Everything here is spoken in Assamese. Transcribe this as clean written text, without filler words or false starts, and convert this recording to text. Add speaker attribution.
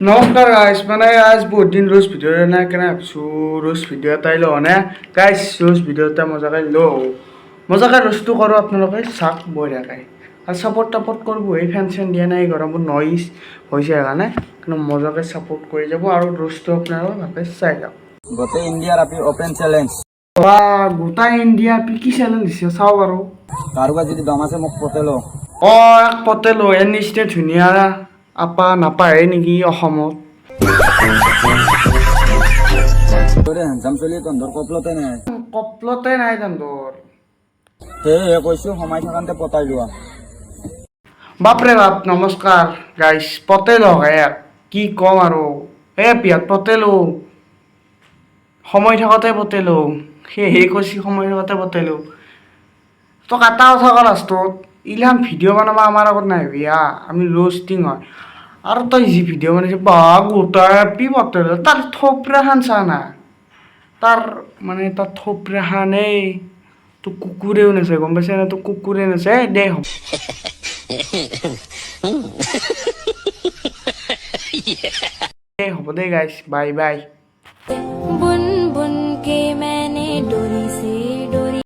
Speaker 1: নমস্কাৰ গাইছ মানে আজ বহুত দিন ৰোজ ভিডিঅ' নাই কেনে ভাবছোঁ ৰোজ ভিডিঅ' এটাই লওঁ নে গাইছ ৰোজ ভিডিঅ' এটা মজাকৈ লওঁ মজাকৈ ৰোজটো কৰোঁ আপোনালোকে চাওক বঢ়িয়াকৈ আৰু ছাপৰ্ট টাপৰ্ট কৰিব এই ফেন চেন দিয়া নাই গৰমত নইজ হৈছে সেইকাৰণে কিন্তু মজাকৈ ছাপৰ্ট কৰি যাব আৰু ৰোজটো আপোনালোকে ভালকৈ চাই যাওক
Speaker 2: গোটেই ইণ্ডিয়াৰ আপি অপেন চেলেঞ্জ
Speaker 1: বা গোটাই ইণ্ডিয়া আপি কি চেলেঞ্জ দিছে চাওঁ বাৰু
Speaker 2: কাৰোবাৰ যদি দম আছে মোক পতেলো
Speaker 1: এক পতেলো এন নিচিনা ধুনীয়া আপা নাপায়ে নেকি অসমত
Speaker 2: তোৰে হেণ্ডচাম চলি তহঁতৰ কপলতে নাই
Speaker 1: কপলতে নাই তহঁতৰ
Speaker 2: সেয়ে কৈছোঁ সোমাই থাকান্তে পতাই লোৱা
Speaker 1: বাপৰে বাপ নমস্কাৰ গাইছ পতেলো এক কি ক'ম আৰু বিয়াত পতেলো সময় থাকোঁতে পতেলো সেয়েহে কৈছি সময় থাকোঁতে পতেলো তোক এটা কথা ক লাষ্টত ইলান ভিডিঅ' বনাব আমাৰ আগত নাহিবি আমি ৰ'ষ্টিং হয় আৰু তই যি ভিডিঅ' বনাইছে বা গোটাই পি পতেলো তাৰ থপৰাখান চা না তাৰ মানে তাৰ থপৰাখানেই তোক কুকুৰেও নাচায় গম পাইছে না তোক কুকুৰে নাচায় দে হ'ব দে গাইছ বাই বাই